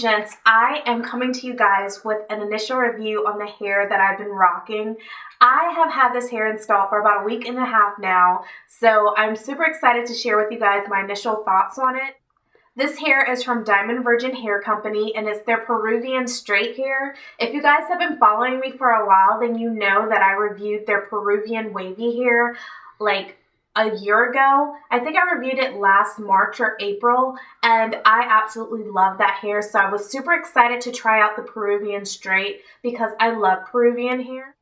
gents, I am coming to you guys with an initial review on the hair that I've been rocking. I have had this hair installed for about a week and a half now, so I'm super excited to share with you guys my initial thoughts on it. This hair is from Diamond Virgin Hair Company, and it's their Peruvian straight hair. If you guys have been following me for a while, then you know that I reviewed their Peruvian wavy hair like a year ago. I think I reviewed it last March or April, and I absolutely love that hair. So I was super excited to try out the Peruvian straight because I love Peruvian hair.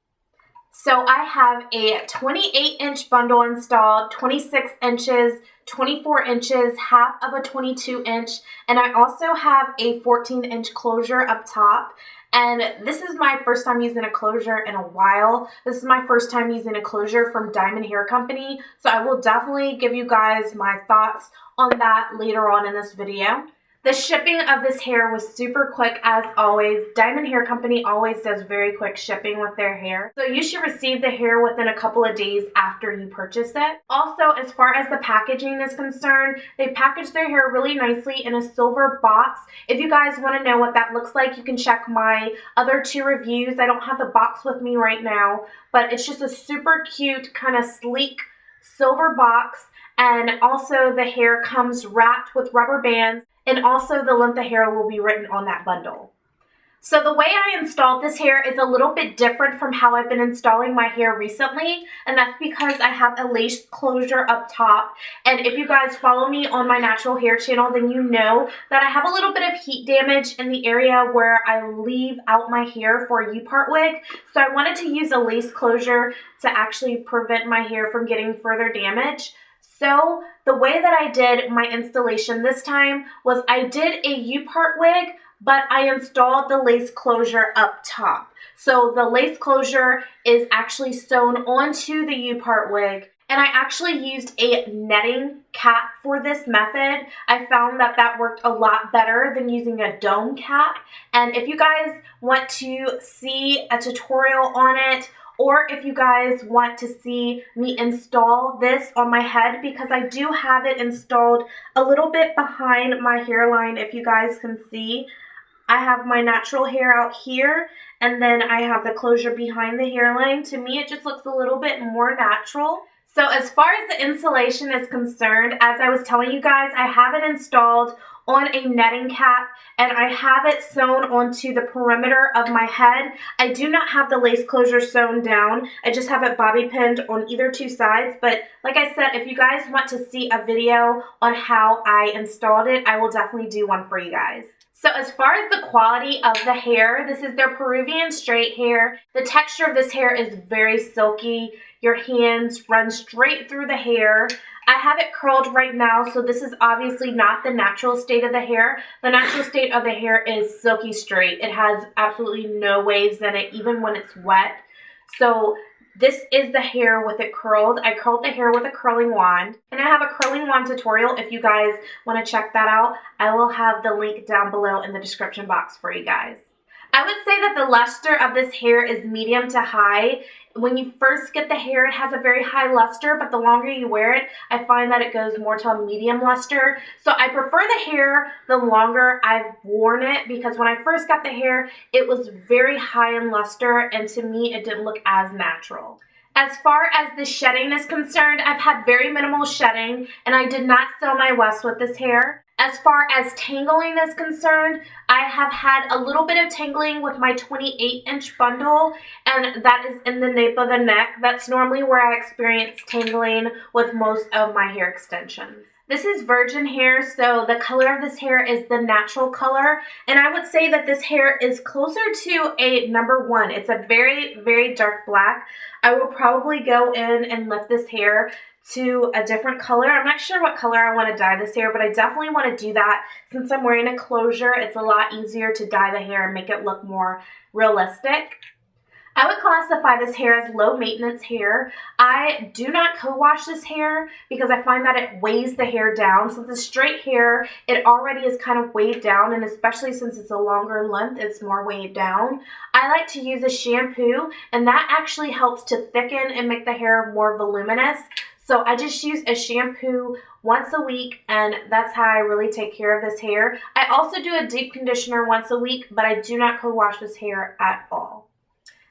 So I have a 28-inch bundle installed, 26 inches, 24 inches, half of a 22-inch, and I also have a 14-inch closure up top. And this is my first time using a closure in a while. This is my first time using a closure from Diamond Hair Company, so I will definitely give you guys my thoughts on that later on in this video. The shipping of this hair was super quick as always. Diamond Hair Company always does very quick shipping with their hair. So you should receive the hair within a couple of days after you purchase it. Also, as far as the packaging is concerned, they package their hair really nicely in a silver box. If you guys want to know what that looks like, you can check my other two reviews. I don't have the box with me right now, but it's just a super cute, kind of sleek silver box. And also the hair comes wrapped with rubber bands. And also the length of hair will be written on that bundle. So the way I installed this hair is a little bit different from how I've been installing my hair recently. And that's because I have a lace closure up top. And if you guys follow me on my natural hair channel, then you know that I have a little bit of heat damage in the area where I leave out my hair for a U-part wig. So I wanted to use a lace closure to actually prevent my hair from getting further damage. So the way that I did my installation this time was I did a U-part wig, but I installed the lace closure up top. So the lace closure is actually sewn onto the U-part wig, and I actually used a netting cap for this method. I found that that worked a lot better than using a dome cap. And if you guys want to see a tutorial on it, or if you guys want to see me install this on my head, because I do have it installed a little bit behind my hairline, if you guys can see. I have my natural hair out here, and then I have the closure behind the hairline. To me, it just looks a little bit more natural. So as far as the insulation is concerned, as I was telling you guys, I have it installed on a netting cap, and I have it sewn onto the perimeter of my head. I do not have the lace closure sewn down. I just have it bobby pinned on either two sides. But like I said, if you guys want to see a video on how I installed it, I will definitely do one for you guys. So as far as the quality of the hair, this is their Peruvian straight hair. The texture of this hair is very silky. Your hands run straight through the hair. I have it curled right now, so this is obviously not the natural state of the hair. The natural state of the hair is silky straight. It has absolutely no waves in it, even when it's wet. So this is the hair with it curled. I curled the hair with a curling wand, and I have a curling wand tutorial. If you guys want to check that out, I will have the link down below in the description box for you guys. I would say that the luster of this hair is medium to high. When you first get the hair, it has a very high luster, but the longer you wear it, I find that it goes more to a medium luster. So I prefer the hair the longer I've worn it, because when I first got the hair, it was very high in luster, and to me, it didn't look as natural. As far as the shedding is concerned, I've had very minimal shedding, and I did not sell my West with this hair. As far as tangling is concerned, I have had a little bit of tangling with my 28-inch bundle, and that is in the nape of the neck. That's normally where I experience tangling with most of my hair extensions. This is virgin hair, so the color of this hair is the natural color, and I would say that this hair is closer to a number 1. It's a very, very dark black. I will probably go in and lift this hair to a different color. I'm not sure what color I want to dye this hair, but I definitely want to do that. Since I'm wearing a closure, it's a lot easier to dye the hair and make it look more realistic. I would classify this hair as low maintenance hair. I do not co-wash this hair because I find that it weighs the hair down. Since it's straight hair, it already is kind of weighed down, and especially since it's a longer length, it's more weighed down. I like to use a shampoo, and that actually helps to thicken and make the hair more voluminous. So I just use a shampoo once a week, and that's how I really take care of this hair. I also do a deep conditioner once a week, but I do not co-wash this hair at all.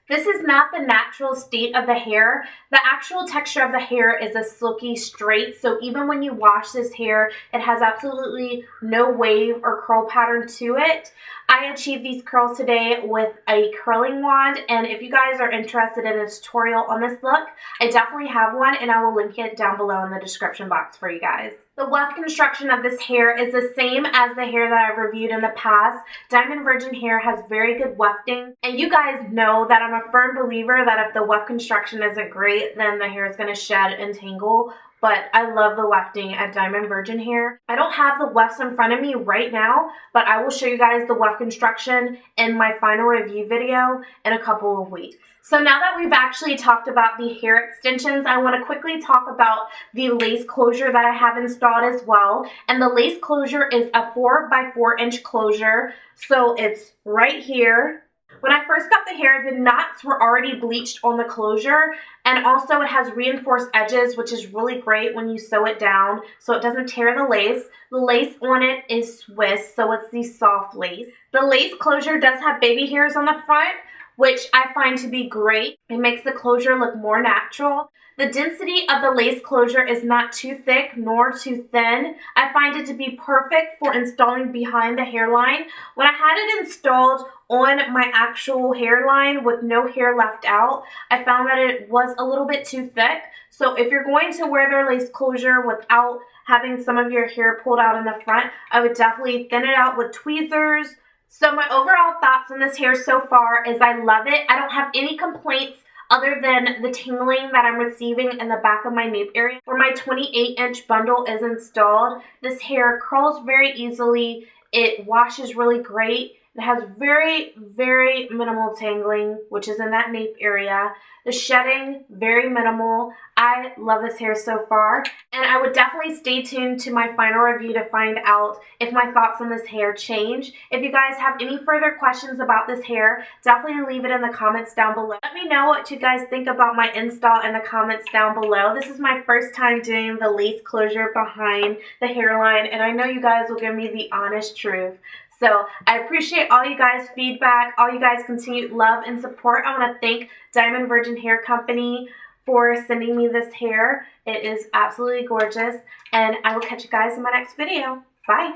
This is not the natural state of the hair. The actual texture of the hair is a silky straight, so even when you wash this hair, it has absolutely no wave or curl pattern to it. I achieved these curls today with a curling wand, and if you guys are interested in a tutorial on this look, I definitely have one, and I will link it down below in the description box for you guys. The weft construction of this hair is the same as the hair that I've reviewed in the past. Diamond Virgin hair has very good wefting, and you guys know that I'm a firm believer that if the weft construction isn't great, then the hair is going to shed and tangle. But I love the wefting at Diamond Virgin hair. I don't have the wefts in front of me right now, but I will show you guys the weft construction in my final review video in a couple of weeks. So now that we've actually talked about the hair extensions, I want to quickly talk about the lace closure that I have installed as well. And the lace closure is a 4x4" closure. So it's right here. When I first got the hair, the knots were already bleached on the closure, and also it has reinforced edges, which is really great when you sew it down so it doesn't tear the lace. The lace on it is Swiss, so it's the soft lace. The lace closure does have baby hairs on the front, which I find to be great. It makes the closure look more natural. The density of the lace closure is not too thick nor too thin. I find it to be perfect for installing behind the hairline. When I had it installed on my actual hairline with no hair left out, I found that it was a little bit too thick. So if you're going to wear their lace closure without having some of your hair pulled out in the front, I would definitely thin it out with tweezers. So my overall thoughts on this hair so far is I love it. I don't have any complaints other than the tingling that I'm receiving in the back of my nape area where my 28-inch bundle is installed. This hair curls very easily. It washes really great. It has very, very minimal tangling, which is in that nape area. The shedding, very minimal. I love this hair so far, and I would definitely stay tuned to my final review to find out if my thoughts on this hair change. If you guys have any further questions about this hair, definitely leave it in the comments down below. Let me know what you guys think about my install in the comments down below. This is my first time doing the lace closure behind the hairline, and I know you guys will give me the honest truth. So I appreciate all you guys' feedback, all you guys' continued love and support. I want to thank Diamond Virgin Hair Company for sending me this hair. It is absolutely gorgeous, and I will catch you guys in my next video. Bye.